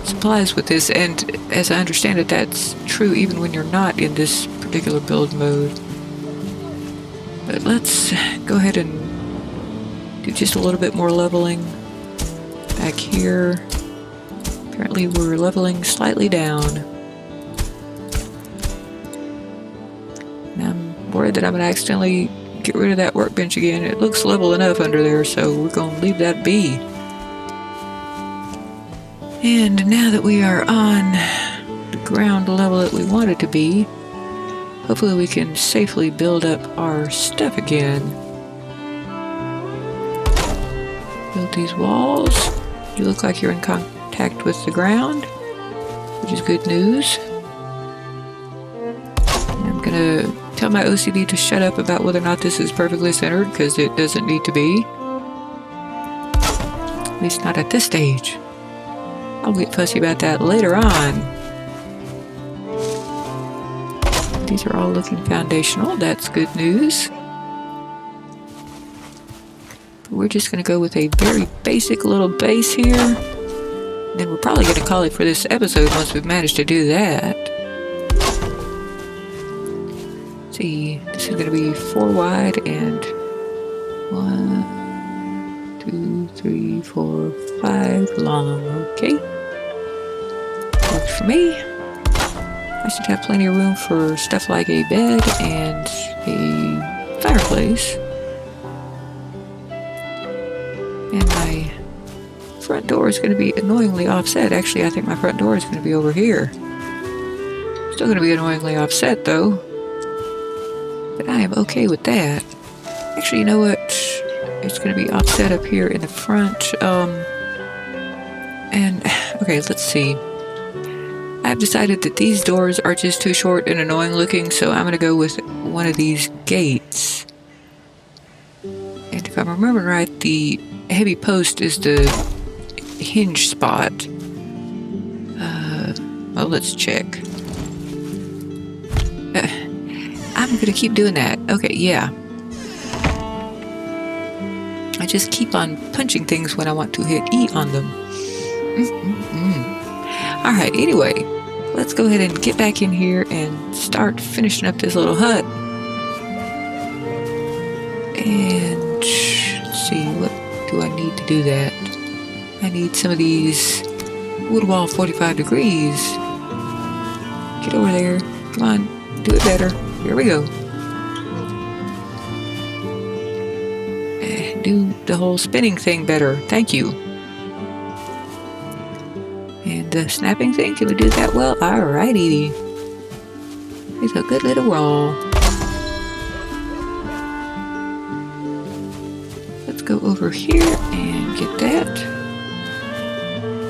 supplies with this, and as I understand it, that's true even when you're not in this particular build mode. But let's go ahead and do just a little bit more leveling back here. Apparently we're leveling slightly down. And I'm worried that I'm going to accidentally get rid of that workbench again. It looks level enough under there, so we're going to leave that be. And now that we are on the ground level that we want it to be, hopefully we can safely build up our stuff again. Build these walls. You look like you're in contact with the ground, which is good news. And I'm gonna tell my OCD to shut up about whether or not this is perfectly centered, because it doesn't need to be. At least not at this stage. I'll get fussy about that later on. These are all looking foundational. That's good news. But we're just going to go with a very basic little base here. And then we're probably going to call it for this episode once we've managed to do that. Let's see, this is going to be 4 wide and 1, 2, 3, 4, 5 long. Okay. Works for me. I should have plenty of room for stuff like a bed and a fireplace. And my front door is going to be annoyingly offset. Actually, I think my front door is going to be over here. Still going to be annoyingly offset, though. But I am okay with that. Actually, you know what? It's going to be offset up here in the front. And, okay, let's see. I've decided that these doors are just too short and annoying looking, so I'm going to go with one of these gates. And if I'm remembering right, the heavy post is the hinge spot. Well, let's check. I'm going to keep doing that. Okay, yeah. I just keep on punching things when I want to hit E on them. Alright, anyway, let's go ahead and get back in here and start finishing up this little hut. And let's see, what do I need to do that? I need some of these wood wall 45 degrees. Get over there. Come on, do it better. Here we go. Do the whole spinning thing better. Thank you. And the snapping thing, can we do that well? Alrighty. It's a good little roll. Let's go over here and get that.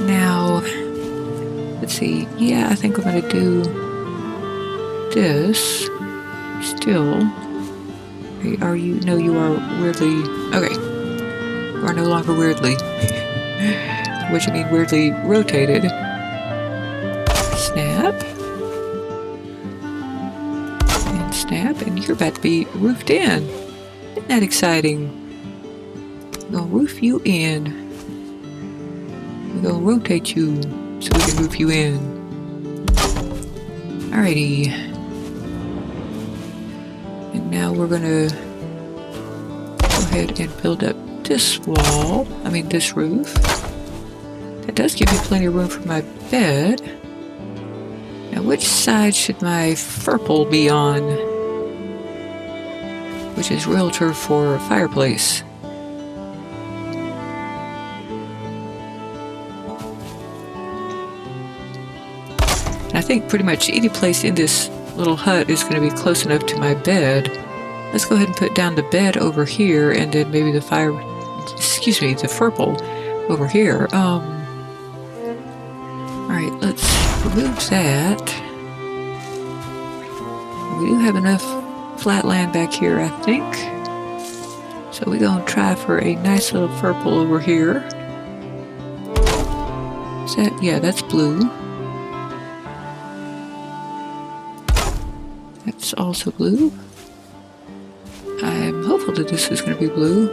Now, let's see. Yeah, I think I'm going to do this. Still. Are you? No, you are weirdly... Okay. You are no longer weirdly. What you mean weirdly rotated. Snap. And snap. And you're about to be roofed in. Isn't that exciting? We're going to roof you in. We're going to rotate you so we can roof you in. Alrighty. Now we're gonna go ahead and build up this wall, this roof. That does give me plenty of room for my bed. Now which side should my furple be on? Which is realtor for fireplace. And I think pretty much any place in this little hut is going to be close enough to my bed. Let's go ahead and put down the bed over here, and then maybe the the purple over here. Alright, let's remove that. We do have enough flat land back here, I think. So we're going to try for a nice little purple over here. Is that? Yeah, that's blue. That's also blue. I'm hopeful that this is going to be blue.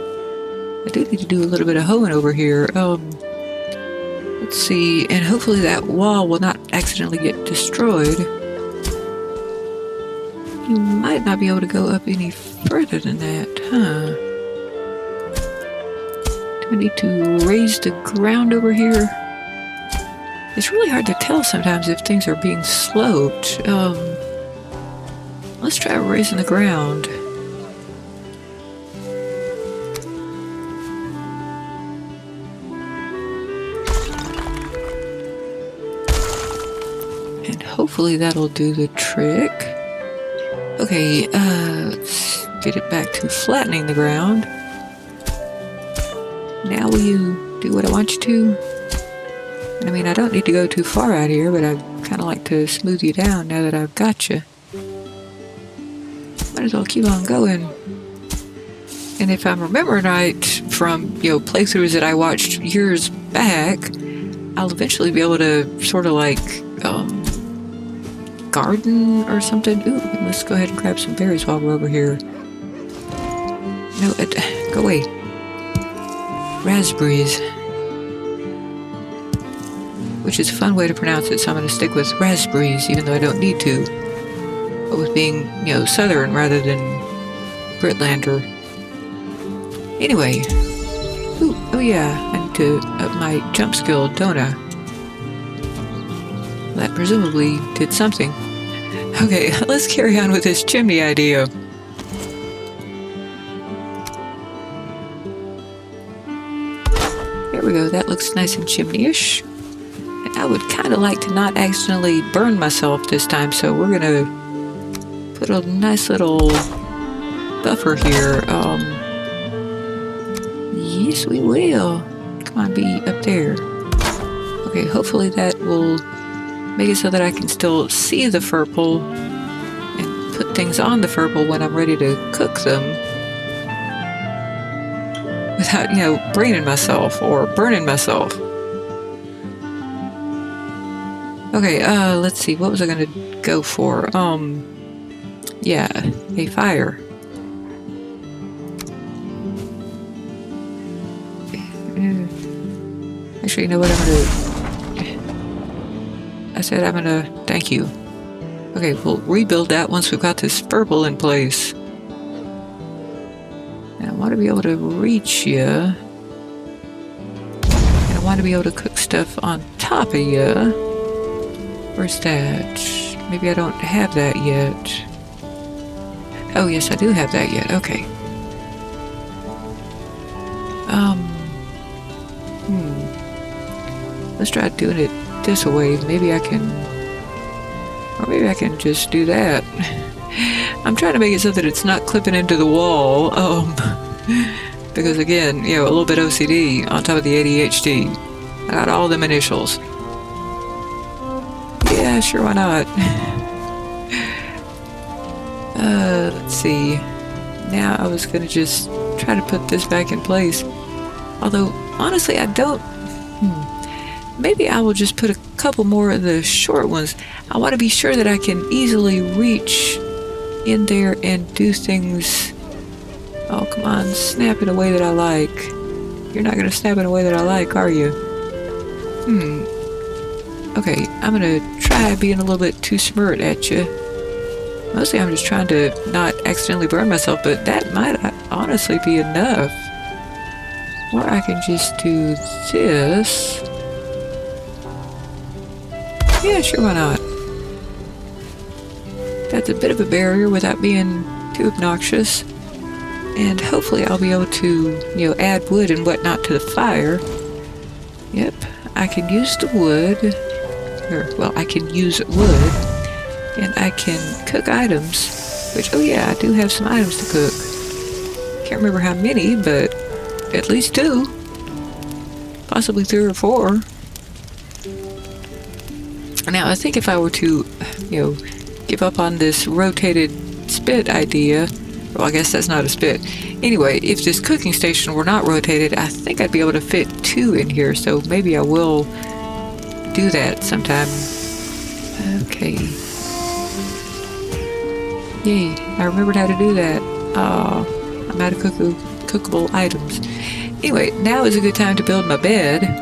I do need to do a little bit of hoeing over here. Let's see, and hopefully that wall will not accidentally get destroyed. You might not be able to go up any further than that, huh? Do I need to raise the ground over here? It's really hard to tell sometimes if things are being sloped. Let's try raising the ground. And hopefully that'll do the trick. Okay, let's get it back to flattening the ground. Now will you do what I want you to? I don't need to go too far out here, but I kind of like to smooth you down now that I've got you. Might as well keep on going. And if I'm remembering right from, playthroughs that I watched years back, I'll eventually be able to sort of like, garden or something. Ooh, let's go ahead and grab some berries while we're over here. No, go away. Raspberries. Which is a fun way to pronounce it, so I'm going to stick with raspberries, even though I don't need to. But with being, southern rather than Britlander. Anyway. Ooh, oh yeah, I need to up my jump skill, don't I? That presumably did something. Okay, let's carry on with this chimney idea. There we go, that looks nice and chimney-ish. And I would kind of like to not accidentally burn myself this time, so we're gonna put a nice little buffer here. Yes, we will. Come on, be up there. Okay, hopefully that will make it so that I can still see the purple and put things on the purple when I'm ready to cook them without, you know, braining myself or burning myself. Okay, let's see, what was I gonna go for? Yeah, a fire. Actually, you know what, I said I'm gonna, thank you. Okay, we'll rebuild that once we've got this purple in place. And I want to be able to reach you. And I want to be able to cook stuff on top of you. Where's that? Maybe I don't have that yet. Oh, yes, I do have that yet. Okay. Let's try doing it this way. Maybe I can... Or maybe I can just do that. I'm trying to make it so that it's not clipping into the wall. Because again, you know, a little bit OCD on top of the ADHD. I got all them initials. Yeah, sure, why not? Let's see. Now I was gonna just try to put this back in place. Although, honestly, I don't... Maybe I will just put a couple more of the short ones. I want to be sure that I can easily reach in there and do things. Oh, come on, snap it a way that I like. You're not going to snap it a way that I like, are you? Okay, I'm going to try being a little bit too smart at you. Mostly I'm just trying to not accidentally burn myself, but that might honestly be enough. Or I can just do this. Yeah, sure, why not? That's a bit of a barrier without being too obnoxious. And hopefully I'll be able to, you know, add wood and whatnot to the fire. Yep, I can use the wood. Or, well, I can use wood. And I can cook items. Which, oh yeah, I do have some items to cook. Can't remember how many, but at least 2. Possibly 3 or 4. Now, I think if I were to, you know, give up on this rotated spit idea, well, I guess that's not a spit. Anyway, if this cooking station were not rotated, I think I'd be able to fit 2 in here, so maybe I will do that sometime. Okay. Yay, I remembered how to do that. I'm out of cookable items. Anyway, now is a good time to build my bed.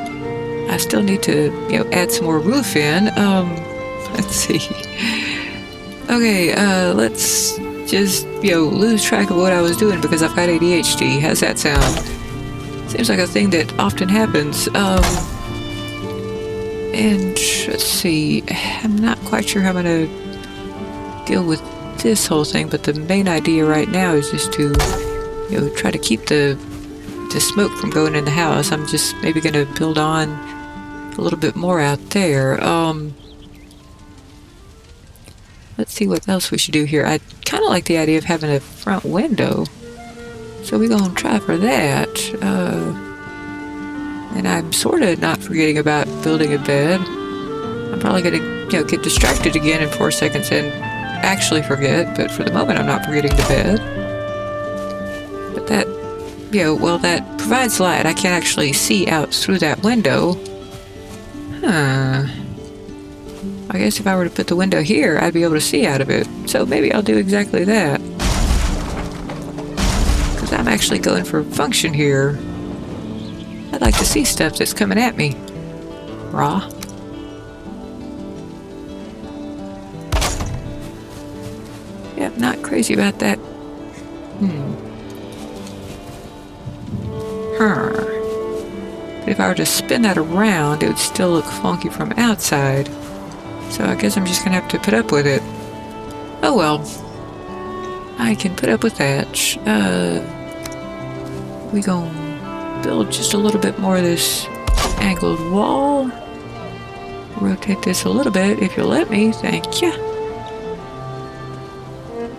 I still need to, you know, add some more roof in. Let's see. Okay, let's just, you know, lose track of what I was doing because I've got ADHD. How's that sound? Seems like a thing that often happens. And let's see. I'm not quite sure how I'm going to deal with this whole thing, but the main idea right now is just to, you know, try to keep the smoke from going in the house. I'm just maybe going to build on a little bit more out there. Let's see what else we should do here. I kind of like the idea of having a front window, so we're going to try for that. And I'm sort of not forgetting about building a bed. I'm probably going to, you know, get distracted again in 4 seconds and actually forget, but for the moment I'm not forgetting the bed. But that, you know, well, that provides light. I can't actually see out through that window. Huh. I guess if I were to put the window here, I'd be able to see out of it. So maybe I'll do exactly that. Because I'm actually going for function here. I'd like to see stuff that's coming at me. Raw. Yep, not crazy about that. But if I were to spin that around, it would still look funky from outside. So I guess I'm just gonna have to put up with it. Oh well. I can put up with that. We gonna build just a little bit more of this angled wall. Rotate this a little bit if you'll let me. Thank you.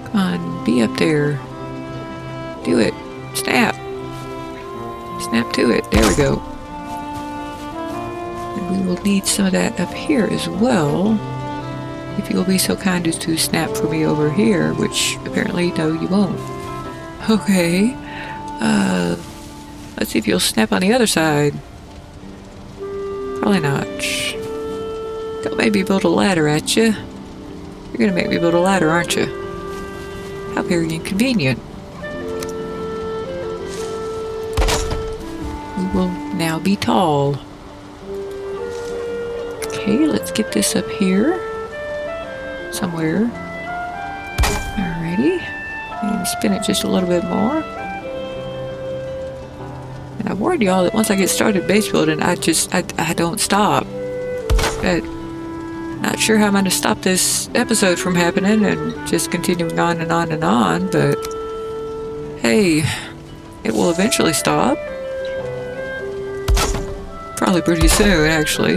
Come on, be up there. Do it. Snap. Snap to it. There we go. And we will need some of that up here as well. If you'll be so kind as to snap for me over here, which apparently, no, you won't. Okay. Let's see if you'll snap on the other side. Probably not. Don't make me build a ladder at you. You're gonna make me build a ladder, aren't you? How very inconvenient. We will now be tall. Okay, let's get this up here. Somewhere. Alrighty. And spin it just a little bit more. And I warned y'all that once I get started base building, I don't stop. But not sure how I'm going to stop this episode from happening and just continuing on and on and on, but hey, it will eventually stop. Probably pretty soon, actually.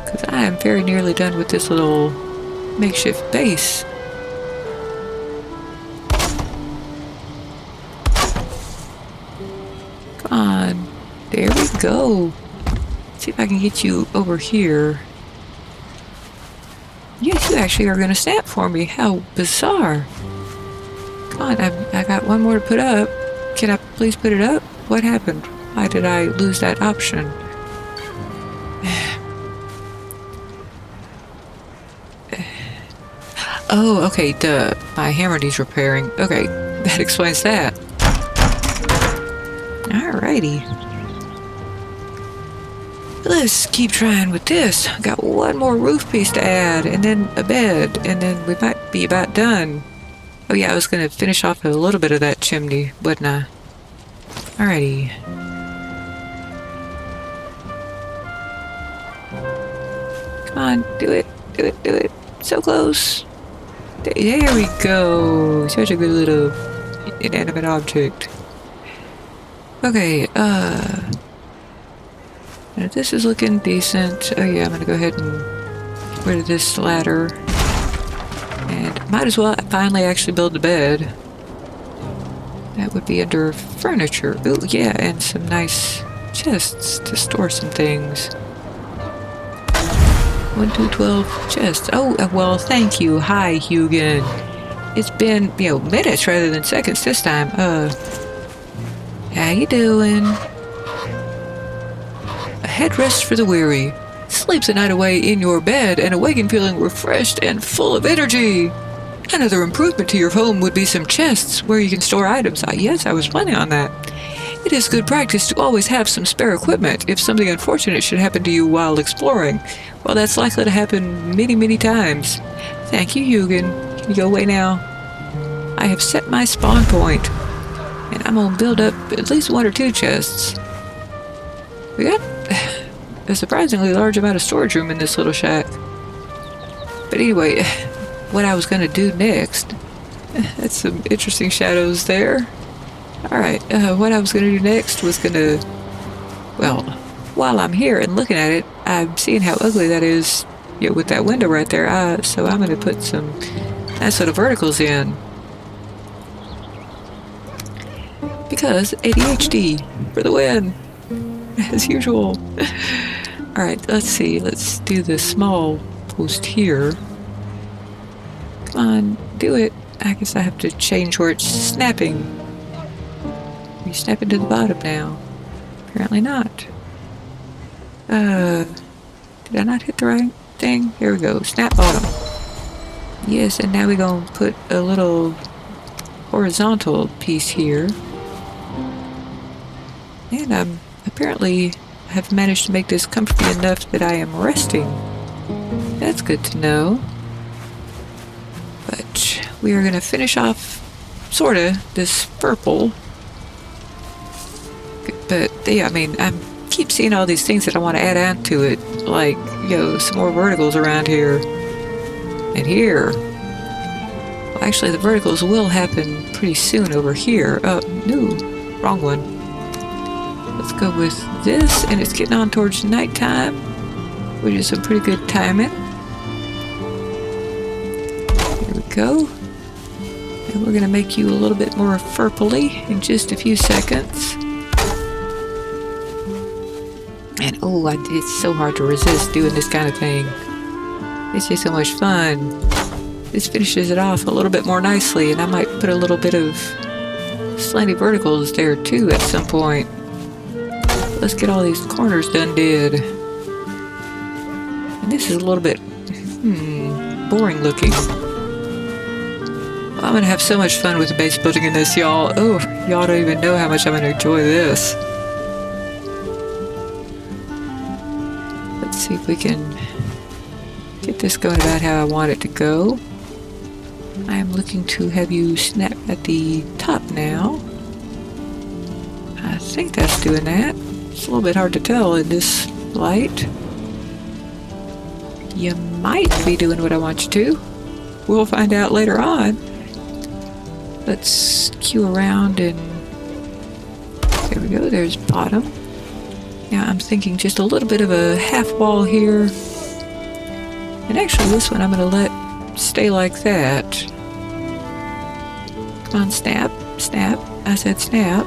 Because I am very nearly done with this little makeshift base. Come on. There we go. Let's see if I can get you over here. Yes, you actually are going to snap for me. How bizarre. Come on, I got one more to put up. Can I please put it up? What happened? Why did I lose that option? Oh, okay, duh. My hammer needs repairing. Okay, that explains that. Alrighty. Let's keep trying with this. Got one more roof piece to add, and then a bed, and then we might be about done. Oh yeah, I was gonna finish off a little bit of that chimney, wouldn't I? Alrighty. Come on, do it, do it, do it. So close. There we go. Such a good little inanimate object. Okay, now this is looking decent. Oh yeah, I'm gonna go ahead and get rid of this ladder. And might as well finally actually build the bed. That would be under furniture. Ooh, yeah, and some nice chests to store some things. 1, 2, 12 chests. Oh, well, thank you. Hi, Hugin. It's been, minutes rather than seconds this time. How you doing? A headrest for the weary. Sleeps a night away in your bed and awaken feeling refreshed and full of energy. Another improvement to your home would be some chests where you can store items. Yes, I was planning on that. It is good practice to always have some spare equipment if something unfortunate should happen to you while exploring. Well, that's likely to happen many, many times. Thank you, Hugin. Can you go away now? I have set my spawn point, and I'm gonna build up at least 1 or 2 chests. We got a surprisingly large amount of storage room in this little shack. But anyway, what I was gonna do next... That's some interesting shadows there. Alright, what I was going to do next was going to, well, while I'm here and looking at it, I'm seeing how ugly that is, with that window right there, so I'm going to put some nice little verticals in. Because ADHD, for the win, as usual. Alright, let's see, let's do the small post here. Come on, do it. I guess I have to change where it's snapping. You snap into the bottom now. Apparently not. Did I not hit the right thing? Here we go. Snap bottom. Yes, and now we're going to put a little horizontal piece here. And I apparently have managed to make this comfy enough that I am resting. That's good to know. But we are going to finish off, sorta, this purple. But yeah, I mean, I keep seeing all these things that I want to add on to it, like, some more verticals around here and here. Well, actually, the verticals will happen pretty soon over here. No, wrong one. Let's go with this, and it's getting on towards nighttime, which is some pretty good timing. Here we go. And we're gonna make you a little bit more purpley in just a few seconds. And oh, it's so hard to resist doing this kind of thing. It's just so much fun. This finishes it off a little bit more nicely, and I might put a little bit of slanty verticals there too at some point. Let's get all these corners done did. And this is a little bit boring looking. Well, I'm gonna have so much fun with the base building in this, y'all. Oh, y'all don't even know how much I'm gonna enjoy this. Let's see if we can get this going about how I want it to go. I am looking to have you snap at the top now. I think that's doing that. It's a little bit hard to tell in this light. You might be doing what I want you to. We'll find out later on. Let's cue around and there we go, there's bottom. Now I'm thinking just a little bit of a half wall here. And actually this one I'm gonna let stay like that. Come on, snap, snap. I said snap.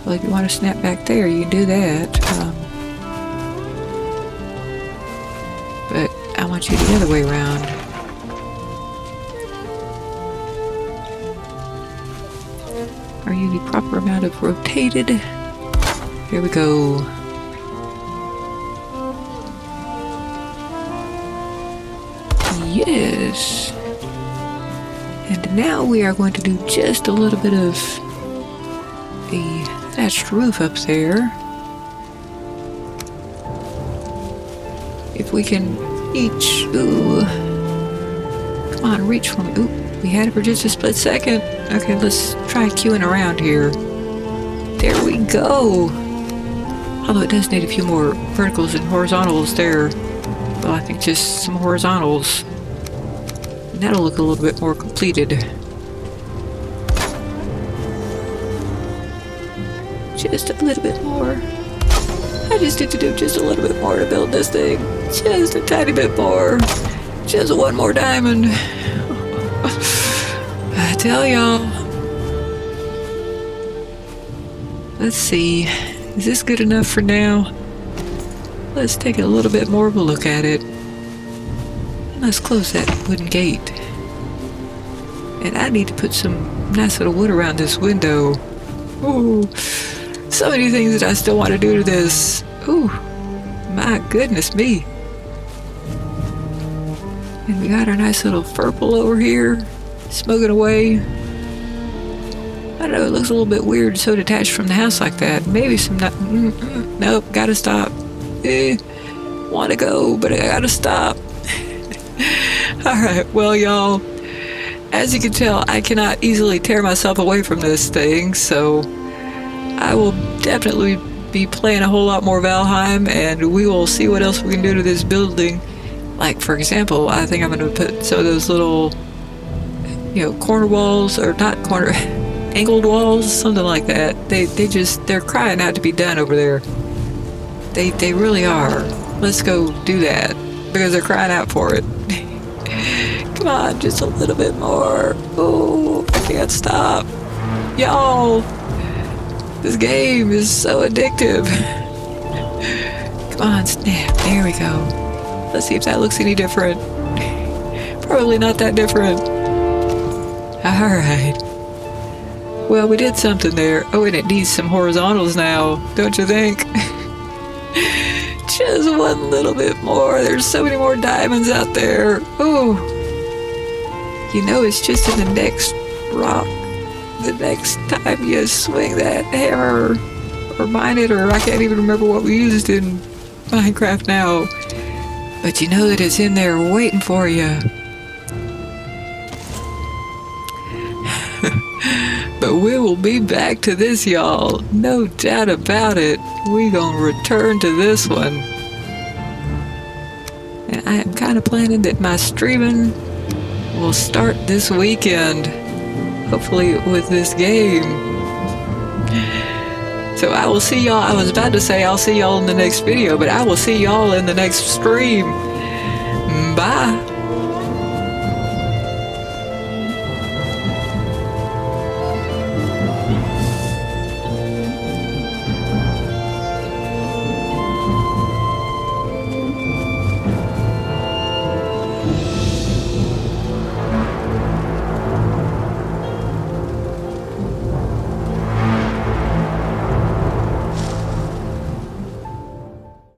Well, if you want to snap back there, you can do that. But I want you the other way around. Are you the proper amount of rotated? Here we go. Yes. And now we are going to do just a little bit of a thatched roof up there. If we can each, ooh, come on, reach for me. Ooh, we had it for just a split second. Okay, let's try queuing around here. There we go. Although it does need a few more verticals and horizontals there. Well, I think just some horizontals. And that'll look a little bit more completed. Just a little bit more. I just need to do just a little bit more to build this thing. Just a tiny bit more. Just one more diamond. I tell y'all. Let's see. Is this good enough for now? Let's take a little bit more of a look at it. Let's close that wooden gate. And I need to put some nice little wood around this window. Ooh. So many things that I still want to do to this. Ooh, my goodness me. And we got our nice little purple over here, smoking away. I don't know, it looks a little bit weird, so detached from the house like that. Maybe some, nope, gotta stop. Want to go, but I gotta stop. Alright, well y'all, as you can tell, I cannot easily tear myself away from this thing, so I will definitely be playing a whole lot more Valheim, and we will see what else we can do to this building. Like, for example, I think I'm going to put some of those little, corner walls, or not corner, angled walls, something like that. They're crying out to be done over there. They really are. Let's go do that, because they're crying out for it. Come on, just a little bit more. Oh, I can't stop. Y'all, this game is so addictive. Come on, snap. There we go. Let's see if that looks any different. Probably not that different. Alright. Well, we did something there. Oh, and it needs some horizontals now, don't you think? Just one little bit more. There's so many more diamonds out there. Oh. It's just in the next rock. The next time you swing that hammer or mine it, or I can't even remember what we used in Minecraft now. But you know that it's in there waiting for you. But we will be back to this, y'all. No doubt about it. We gonna return to this one. And I am kind of planning that my streaming will start this weekend. Hopefully with this game. So I will see y'all. I was about to say I'll see y'all in the next video, but I will see y'all in the next stream. Bye.